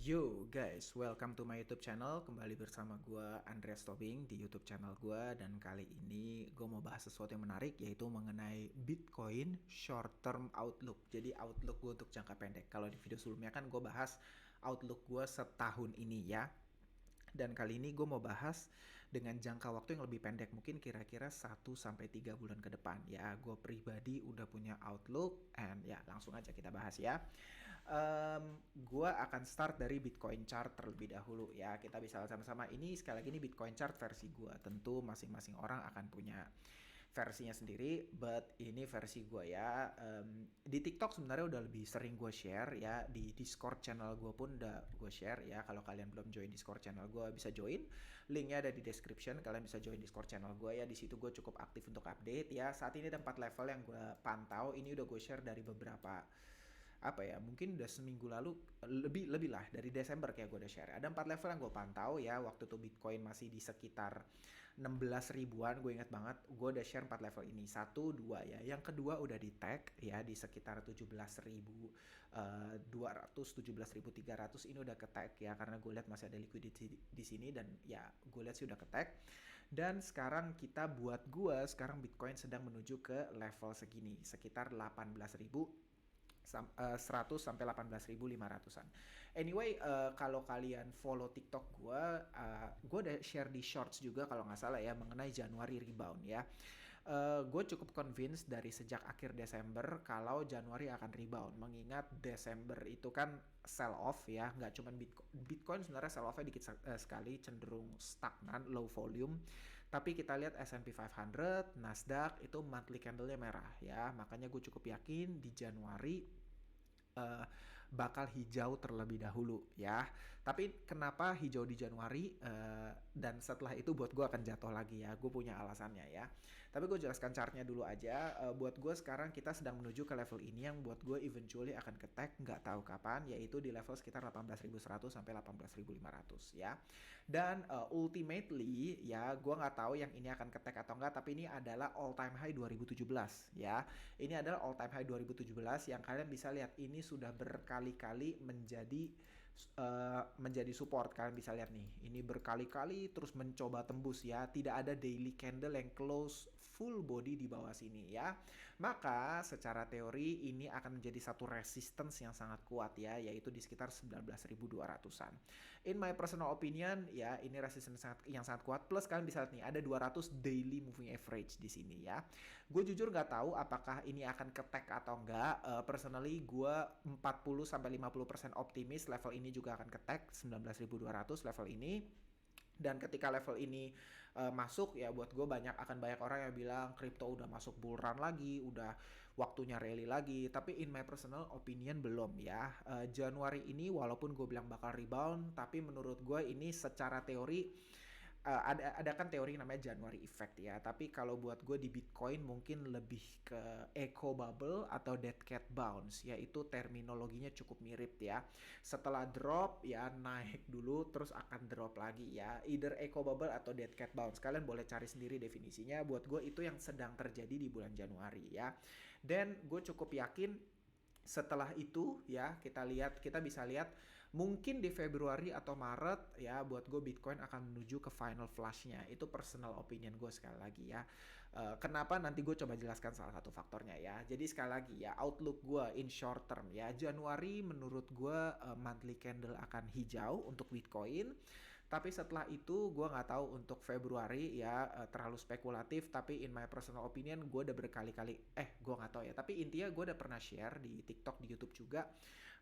Yo guys, welcome to my YouTube channel. Kembali bersama gue Andreas Tobing di YouTube channel gue. Dan kali ini gue mau bahas sesuatu yang menarik, yaitu mengenai Bitcoin short term outlook. Jadi outlook gue untuk jangka pendek. Kalau di video sebelumnya kan gue bahas outlook gue setahun ini ya. Dan kali ini gue mau bahas dengan jangka waktu yang lebih pendek, mungkin kira-kira 1-3 bulan ke depan. Ya, gue pribadi udah punya outlook, and ya langsung aja kita bahas ya. Gue akan start dari Bitcoin chart terlebih dahulu ya. Kita bisa sama-sama, ini sekali lagi ini Bitcoin chart versi gue. Tentu masing-masing orang akan punya versinya sendiri, but ini versi gue ya. Di TikTok sebenarnya udah lebih sering gue share ya, di Discord channel gue pun udah gue share ya. Kalau kalian belum join Discord channel gue, bisa join, linknya ada di description. Kalian bisa join Discord channel gue ya, di situ gue cukup aktif untuk update ya. Saat ini ada 4 level yang gue pantau, ini udah gue share dari beberapa mungkin udah seminggu lalu, lebih lah, dari Desember kayak gue udah share. Ada 4 level yang gue pantau ya, waktu tuh Bitcoin masih di sekitar 16 ribuan, gue ingat banget gue udah share 4 level ini. 1, 2 ya, yang kedua udah di tag ya, di sekitar 17.200, 17.300 ini udah ke tag ya, karena gue lihat masih ada liquidity di sini, dan ya gue lihat sih udah ke tag. Dan sekarang sekarang Bitcoin sedang menuju ke level segini, sekitar 18.100 sampai 18.500-an. Anyway, kalau kalian follow TikTok gue udah share di Shorts juga kalau nggak salah ya, mengenai Januari rebound ya. Gue cukup convinced dari sejak akhir Desember kalau Januari akan rebound, mengingat Desember itu kan sell off ya, nggak cuma Bitcoin sebenarnya sell offnya dikit sekali, cenderung stagnan, low volume. Tapi kita lihat S&P 500, Nasdaq itu monthly candle-nya merah ya, makanya gue cukup yakin di Januari bakal hijau terlebih dahulu ya. Tapi kenapa hijau di Januari, dan setelah itu buat gue akan jatuh lagi ya, gue punya alasannya ya. Tapi gue jelaskan chartnya dulu aja. Buat gue sekarang kita sedang menuju ke level ini yang buat gue eventually akan ke-tag, nggak tahu kapan, yaitu di level sekitar 18.100 sampai 18.500 ya. Dan ultimately ya, gue nggak tahu yang ini akan ke-tag atau enggak, tapi ini adalah all time high 2017 ya. Ini adalah all time high 2017 yang kalian bisa lihat ini sudah berkali-kali menjadi support. Kalian bisa lihat nih, ini berkali-kali terus mencoba tembus ya. Tidak ada daily candle yang close full body di bawah sini ya. Maka secara teori ini akan menjadi satu resistance yang sangat kuat ya, yaitu di sekitar 19.200-an. In my personal opinion ya, ini resistance yang sangat kuat. Plus kalian bisa lihat nih, ada 200 daily moving average di sini ya. Gue jujur nggak tahu apakah ini akan ke-tag atau enggak. Personally gue 40-50% optimis level ini juga akan ke-tag 19.200 level ini. Dan ketika level ini masuk ya, buat gue akan banyak orang yang bilang kripto udah masuk bull run lagi, udah waktunya rally lagi. Tapi in my personal opinion belum ya. Januari ini walaupun gue bilang bakal rebound, tapi menurut gue ini secara teori, ada kan teori namanya January effect ya. Tapi kalau buat gue di Bitcoin mungkin lebih ke echo bubble atau dead cat bounce, yaitu terminologinya cukup mirip ya. Setelah drop ya, naik dulu terus akan drop lagi ya. Either echo bubble atau dead cat bounce, kalian boleh cari sendiri definisinya. Buat gue itu yang sedang terjadi di bulan Januari ya. Dan gue cukup yakin setelah itu ya, kita bisa lihat mungkin di Februari atau Maret ya, buat gue Bitcoin akan menuju ke final flush-nya. Itu personal opinion gue sekali lagi ya. Kenapa, nanti gue coba jelaskan salah satu faktornya ya. Jadi sekali lagi ya, outlook gue in short term ya, Januari menurut gue monthly candle akan hijau untuk Bitcoin. Tapi setelah itu gue nggak tahu untuk Februari ya, terlalu spekulatif. Tapi in my personal opinion gue udah berkali-kali, gue nggak tahu ya, tapi intinya gue udah pernah share di TikTok, di YouTube juga.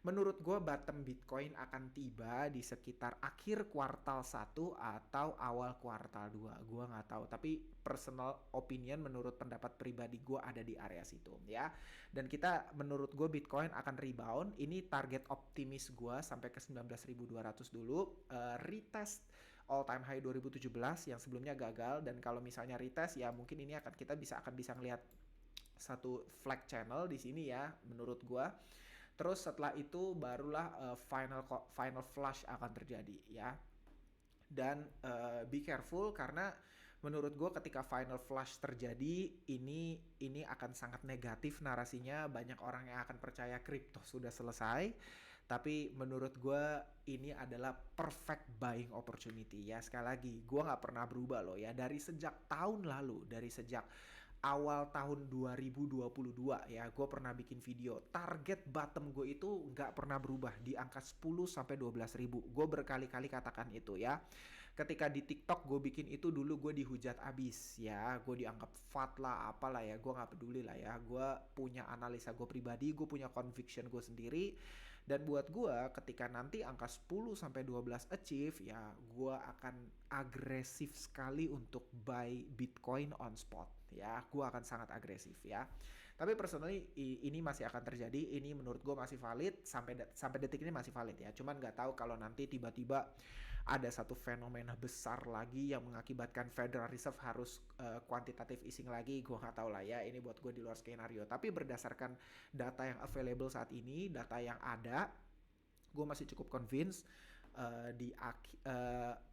Menurut gue bottom Bitcoin akan tiba di sekitar akhir kuartal 1 atau awal kuartal 2. Gue nggak tahu, tapi personal opinion, menurut pendapat pribadi gue ada di area situ ya. Dan menurut gue Bitcoin akan rebound. Ini target optimis gue sampai ke 19.200 dulu. Retest all time high 2017 yang sebelumnya gagal, dan kalau misalnya retest ya, mungkin ini kita akan bisa ngelihat satu flag channel di sini ya, menurut gua. Terus setelah itu barulah final flush akan terjadi ya. Dan be careful, karena menurut gue ketika final flush terjadi, ini akan sangat negatif narasinya. Banyak orang yang akan percaya kripto sudah selesai. Tapi menurut gue ini adalah perfect buying opportunity ya. Sekali lagi, gue nggak pernah berubah loh ya. Dari sejak tahun lalu, dari sejak awal tahun 2022 ya, gue pernah bikin video. Target bottom gue itu nggak pernah berubah di angka 10 sampai 12 ribu. Gue berkali-kali katakan itu ya. Ketika di TikTok gue bikin itu dulu gue dihujat abis ya, gue dianggap fat lah apalah ya, gue nggak peduli lah ya. Gue punya analisa gue pribadi, gue punya conviction gue sendiri. Dan buat gue ketika nanti angka 10 sampai 12 achieve ya, gue akan agresif sekali untuk buy Bitcoin on spot ya. Gue akan sangat agresif ya. Tapi personally ini masih akan terjadi, ini menurut gue masih valid sampai detik ini masih valid ya. Cuman nggak tahu kalau nanti tiba-tiba ada satu fenomena besar lagi yang mengakibatkan Federal Reserve harus kuantitatif easing lagi, gue nggak tahu lah ya, ini buat gue di luar skenario. Tapi berdasarkan data yang available saat ini, data yang ada, gue masih cukup convinced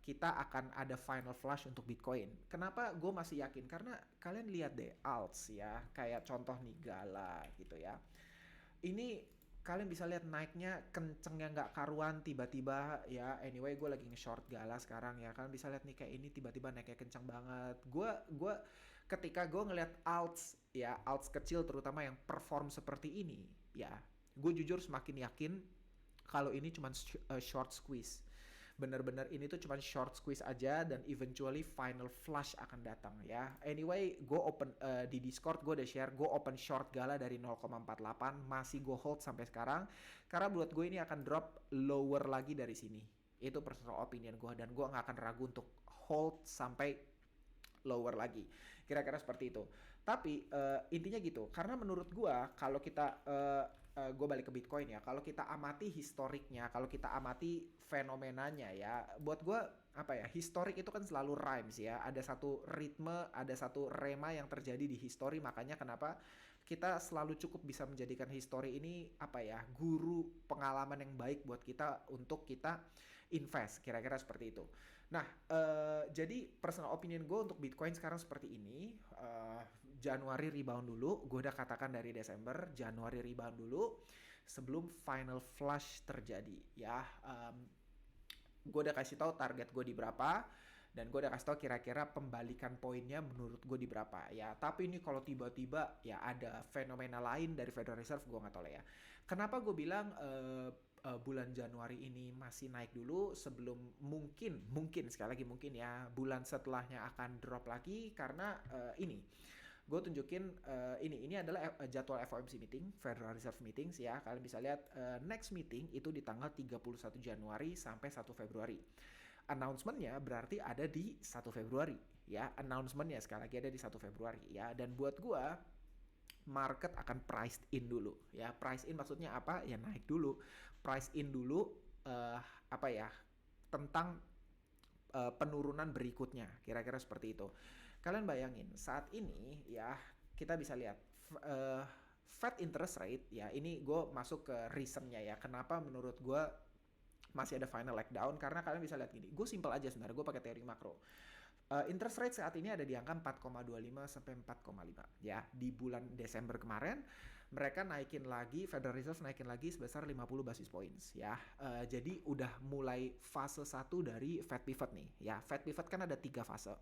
kita akan ada final flush untuk Bitcoin. Kenapa gue masih yakin? Karena kalian lihat deh alts ya, kayak contoh nih Gala gitu ya. Ini kalian bisa lihat naiknya kencengnya nggak karuan tiba-tiba ya. Anyway, gue lagi nge-short Gala sekarang ya. Kalian bisa lihat nih kayak ini tiba-tiba naiknya kenceng banget. Gue ketika gue ngelihat alts ya, alts kecil terutama yang perform seperti ini ya, gue jujur semakin yakin kalau ini cuma short squeeze. Bener-bener ini tuh cuma short squeeze aja dan eventually final flush akan datang ya. Anyway, gue open di Discord gue udah share, gue open short Gala dari 0,48, masih gue hold sampai sekarang karena buat gue ini akan drop lower lagi dari sini. Itu personal opinion gue dan gue nggak akan ragu untuk hold sampai lower lagi. Kira-kira seperti itu. Tapi intinya gitu, karena menurut gue kalau kita gue balik ke Bitcoin ya, kalau kita amati historiknya, kalau kita amati fenomenanya ya, buat gue apa ya, historik itu kan selalu rhymes ya, ada satu ritme, ada satu rema yang terjadi di history, makanya kenapa kita selalu cukup bisa menjadikan history ini apa ya, guru pengalaman yang baik buat kita untuk kita invest, kira-kira seperti itu. Nah, jadi personal opinion gue untuk Bitcoin sekarang seperti ini. Januari rebound dulu, gue udah katakan dari Desember, Januari rebound dulu sebelum final flush terjadi ya. Gue udah kasih tahu target gue di berapa dan gue udah kasih tahu kira-kira pembalikan poinnya menurut gue di berapa ya. Tapi ini kalau tiba-tiba ya ada fenomena lain dari Federal Reserve, gue nggak tahu lah ya. Kenapa gue bilang bulan Januari ini masih naik dulu sebelum mungkin sekali lagi mungkin ya bulan setelahnya akan drop lagi karena ini gue tunjukin ini adalah jadwal FOMC meeting, Federal Reserve meetings ya. Kalian bisa lihat next meeting itu di tanggal 31 Januari sampai 1 Februari. Announcement-nya berarti ada di 1 Februari ya. Announcement-nya sekali lagi ada di 1 Februari ya. Dan buat gue market akan priced in dulu ya. Price in maksudnya apa? Ya naik dulu. Price in dulu apa ya? Tentang penurunan berikutnya. Kira-kira seperti itu. Kalian bayangin saat ini ya kita bisa lihat Fed interest rate ya, ini gue masuk ke reasonnya ya kenapa menurut gue masih ada final leg down, karena kalian bisa lihat gini, gue simple aja sebenarnya, gue pakai teori makro. Interest rate saat ini ada di angka 4,25 sampai 4,5 ya. Di bulan Desember kemarin mereka naikin lagi, Federal Reserve naikin lagi sebesar 50 basis points ya. Jadi udah mulai fase 1 dari Fed pivot nih ya. Fed pivot kan ada 3 fase.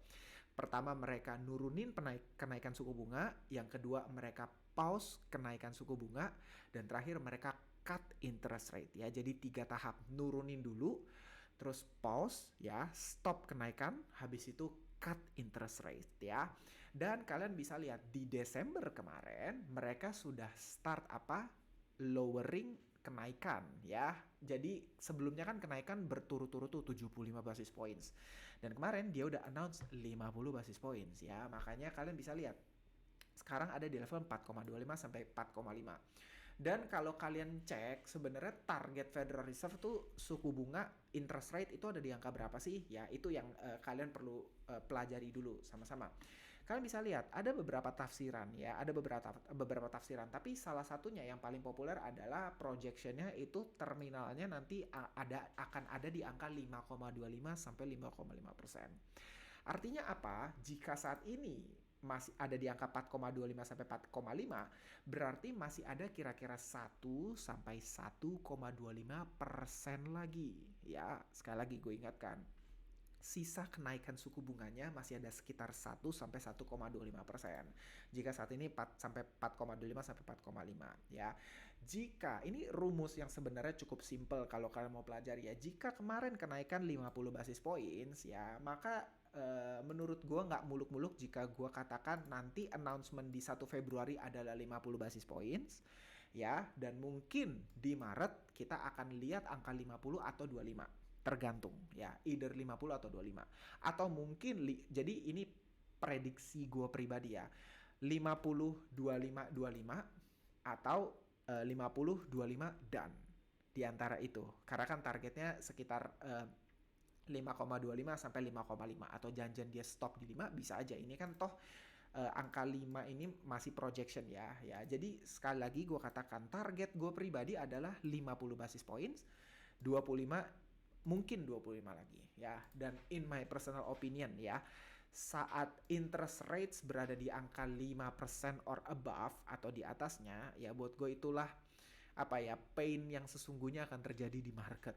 Pertama mereka nurunin kenaikan suku bunga, yang kedua mereka pause kenaikan suku bunga, dan terakhir mereka cut interest rate ya. Jadi 3 tahap, nurunin dulu, terus pause ya, stop kenaikan, habis itu cut interest rate ya. Dan kalian bisa lihat di Desember kemarin mereka sudah start apa? Lowering kenaikan ya. Jadi sebelumnya kan kenaikan berturut-turut tuh 75 basis points. Dan kemarin dia udah announce 50 basis points ya. Makanya kalian bisa lihat sekarang ada di level 4,25 sampai 4,5. Dan kalau kalian cek sebenarnya target Federal Reserve tuh suku bunga interest rate itu ada di angka berapa sih? Ya itu yang kalian perlu pelajari dulu sama-sama. Kalian bisa lihat ada beberapa tafsiran ya, ada beberapa tafsiran, tapi salah satunya yang paling populer adalah projectionnya itu terminalnya nanti akan ada di angka 5,25 sampai 5,5%. Artinya apa? Jika saat ini masih ada di angka 4,25 sampai 4,5, berarti masih ada kira-kira 1 sampai 1,25% lagi. Ya, sekali lagi gue ingatkan, sisa kenaikan suku bunganya masih ada sekitar 1 sampai 1,25%. Jika saat ini 4 sampai 4,25 sampai 4,5 ya. Jika ini rumus yang sebenarnya cukup simple kalau kalian mau pelajari ya. Jika kemarin kenaikan 50 basis points ya, maka menurut gue nggak muluk-muluk jika gue katakan nanti announcement di 1 Februari adalah 50 basis points ya, dan mungkin di Maret kita akan lihat angka 50 atau 25, tergantung ya, either 50 atau 25, atau mungkin jadi ini prediksi gue pribadi ya, 50 25 25 atau 50 25 dan di antara itu, karena kan targetnya sekitar 5,25 sampai 5,5, atau janjian dia stop di 5 bisa aja. Ini kan toh angka 5 ini masih projection ya. Jadi sekali lagi gue katakan target gue pribadi adalah 50 basis points, 25, mungkin 25 lagi ya. Dan in my personal opinion ya, saat interest rates berada di angka 5% or above atau di atasnya ya, buat gue itulah pain yang sesungguhnya akan terjadi di market.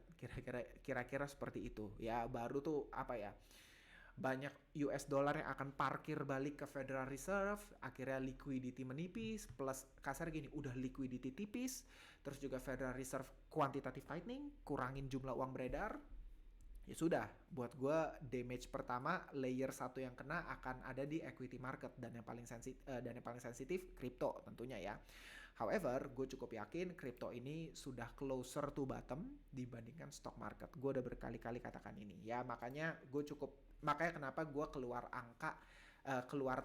Kira-kira seperti itu ya. Baru tuh banyak US dollar yang akan parkir balik ke Federal Reserve, akhirnya liquidity menipis, plus kasar gini, udah liquidity tipis, terus juga Federal Reserve quantitative tightening, kurangin jumlah uang beredar. Ya sudah, buat gue damage pertama, layer 1 yang kena akan ada di equity market, dan yang paling sensitif kripto tentunya ya. However, gue cukup yakin kripto ini sudah closer to bottom dibandingkan stock market. Gue udah berkali-kali katakan ini ya, makanya kenapa gue keluar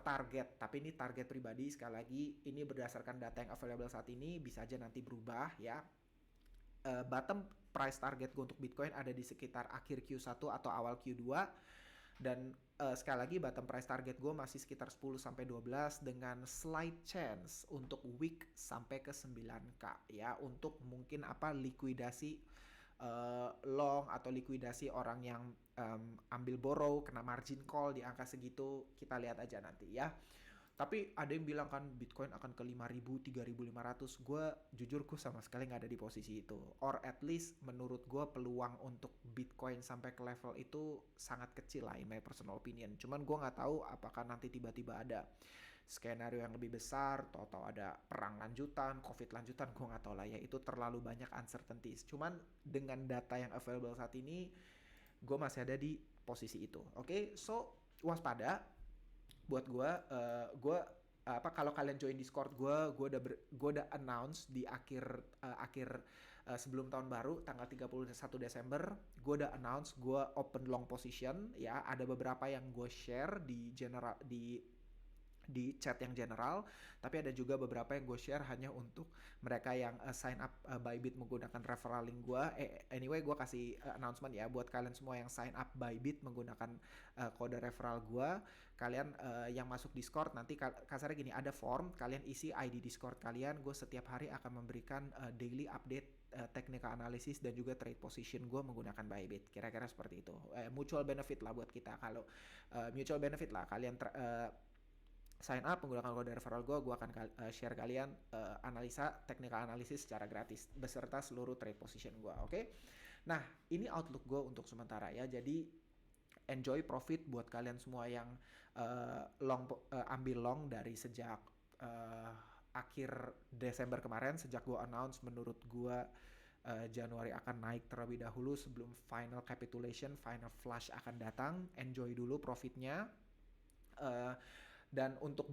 target, tapi ini target pribadi. Sekali lagi, ini berdasarkan data yang available saat ini, bisa aja nanti berubah ya. Bottom price target gue untuk Bitcoin ada di sekitar akhir Q1 atau awal Q2, dan sekali lagi bottom price target gue masih sekitar 10 sampai 12 dengan slight chance untuk week sampai ke 9K ya, untuk mungkin likuidasi long atau likuidasi orang yang ambil borrow kena margin call di angka segitu. Kita lihat aja nanti ya. Tapi ada yang bilang kan Bitcoin akan ke 5.000, 3.500. Jujur gue sama sekali nggak ada di posisi itu. Or at least menurut gue peluang untuk Bitcoin sampai ke level itu sangat kecil lah, in my personal opinion. Cuman gue nggak tahu apakah nanti tiba-tiba ada skenario yang lebih besar, atau ada perang lanjutan, COVID lanjutan, gue nggak tahu lah ya. Itu terlalu banyak uncertainties. Cuman dengan data yang available saat ini, gue masih ada di posisi itu. Oke, so waspada. Buat gue kalau kalian join Discord gue udah announce di akhir sebelum tahun baru tanggal 31 Desember gue udah announce gue open long position ya. Ada beberapa yang gue share di chat yang general, tapi ada juga beberapa yang gue share hanya untuk mereka yang sign up Bybit menggunakan referral link gue. Anyway, gue kasih announcement ya buat kalian semua yang sign up Bybit menggunakan kode referral gue. Kalian yang masuk Discord nanti kasarnya gini, ada form, kalian isi ID Discord kalian. Gue setiap hari akan memberikan daily update technical analysis dan juga trade position gue menggunakan Bybit. Kira-kira seperti itu. Mutual benefit lah buat kita. Kalau mutual benefit lah, kalian sign up menggunakan kode referral gue akan share kalian analisa technical analysis secara gratis beserta seluruh trade position gue. Oke? Nah, ini outlook gue untuk sementara ya. Jadi enjoy profit buat kalian semua yang ambil long dari sejak akhir Desember kemarin, sejak gue announce menurut gue Januari akan naik terlebih dahulu sebelum final capitulation, final flush akan datang. Enjoy dulu profitnya. Dan untuk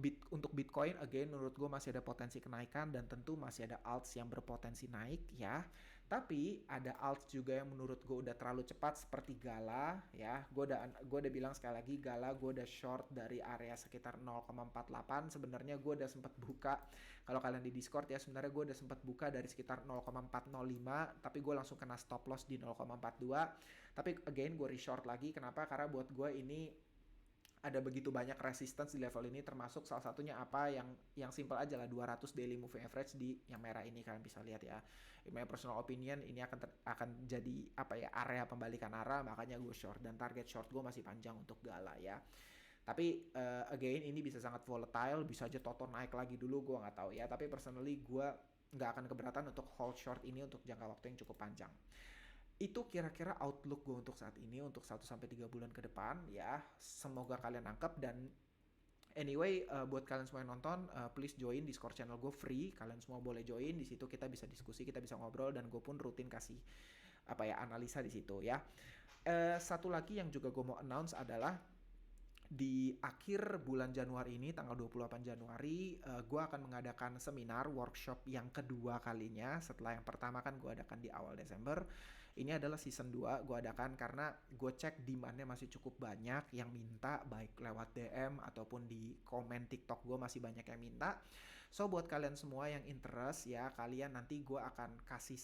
Bitcoin, again, menurut gue masih ada potensi kenaikan, dan tentu masih ada alts yang berpotensi naik ya. Tapi ada alts juga yang menurut gue udah terlalu cepat seperti Gala ya. Gue udah bilang sekali lagi, Gala gue udah short dari area sekitar 0,48. Sebenarnya gue udah sempat buka, kalau kalian di Discord ya, sebenarnya gue udah sempat buka dari sekitar 0,405, tapi gue langsung kena stop loss di 0,42. Tapi again gue reshort lagi. Kenapa? Karena buat gue ini ada begitu banyak resistance di level ini, termasuk salah satunya yang simple aja lah, 200 daily moving average di yang merah ini, kalian bisa lihat ya. In my personal opinion ini akan jadi area pembalikan arah, makanya gue short, dan target short gue masih panjang untuk Gala ya. Tapi again ini bisa sangat volatile, bisa aja toto naik lagi dulu, gue nggak tahu ya. Tapi personally gue nggak akan keberatan untuk hold short ini untuk jangka waktu yang cukup panjang. Itu kira-kira outlook gue untuk saat ini untuk 1 sampai 3 bulan ke depan ya. Semoga kalian nangkep dan anyway, buat kalian semua yang nonton, please join Discord channel gue free. Kalian semua boleh join di situ, kita bisa diskusi, kita bisa ngobrol dan gue pun rutin kasih apa ya analisa di situ ya. Satu lagi yang juga gue mau announce adalah di akhir bulan Januari ini, tanggal 28 Januari, gue akan mengadakan seminar workshop yang kedua kalinya. Setelah yang pertama kan gue adakan di awal Desember. Ini adalah season 2 gue adakan karena gue cek demand-nya masih cukup banyak yang minta, baik lewat DM ataupun di komen TikTok gue masih banyak yang minta. So buat kalian semua yang interest ya, kalian nanti gue akan kasih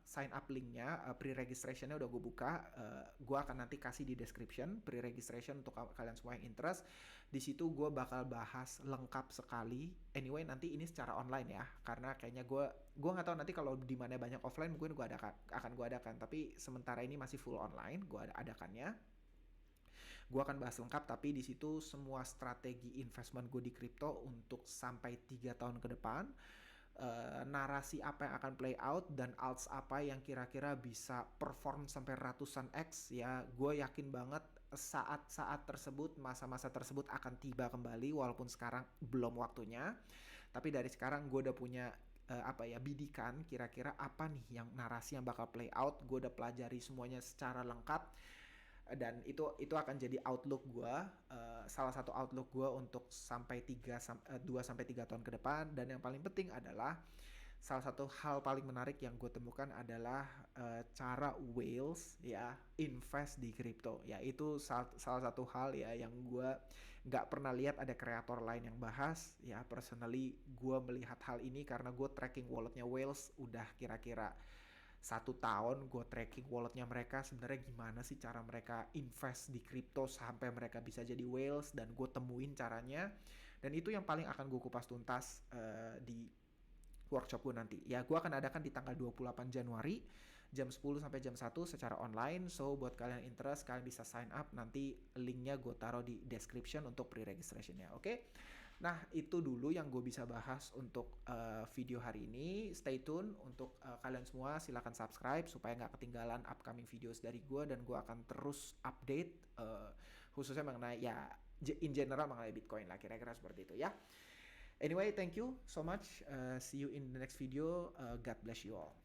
sign up linknya, pre-registrationnya udah gue buka. Gue akan nanti kasih di description pre-registration untuk kalian semua yang interest. Di situ gue bakal bahas lengkap sekali. Anyway nanti ini secara online ya, karena kayaknya gue nggak tahu nanti kalau di mana banyak offline mungkin akan gue adakan. Tapi sementara ini masih full online, gue adakannya. Gue akan bahas lengkap, tapi di situ semua strategi investment gue di crypto untuk sampai 3 tahun ke depan, narasi apa yang akan play out dan alts apa yang kira-kira bisa perform sampai ratusan X ya. Gue yakin banget saat-saat tersebut, masa-masa tersebut akan tiba kembali walaupun sekarang belum waktunya. Tapi dari sekarang gue udah punya bidikan kira-kira apa nih yang narasi yang bakal play out. Gue udah pelajari semuanya secara lengkap dan itu akan jadi outlook gue, salah satu outlook gue untuk sampai 2 sampai 3 tahun ke depan. Dan yang paling penting adalah salah satu hal paling menarik yang gue temukan adalah cara whales ya invest di crypto ya. Itu salah satu hal ya yang gue nggak pernah lihat ada kreator lain yang bahas ya. Personally gue melihat hal ini karena gue tracking walletnya whales udah kira-kira 1 tahun. Gue tracking walletnya mereka, sebenarnya gimana sih cara mereka invest di crypto sampai mereka bisa jadi whales, dan gue temuin caranya. Dan itu yang paling akan gue kupas tuntas di workshop gue nanti. Ya gue akan adakan di tanggal 28 Januari jam 10 sampai jam 1 secara online. So buat kalian yang interest, kalian bisa sign up. Nanti linknya gue taruh di description untuk pre-registrationnya. Oke? Nah itu dulu yang gue bisa bahas untuk video hari ini. Stay tune untuk kalian semua, silahkan subscribe supaya nggak ketinggalan upcoming videos dari gue. Dan gue akan terus update khususnya mengenai ya in general mengenai Bitcoin lah, kira-kira seperti itu ya. Anyway, thank you so much. See you in the next video. God bless you all.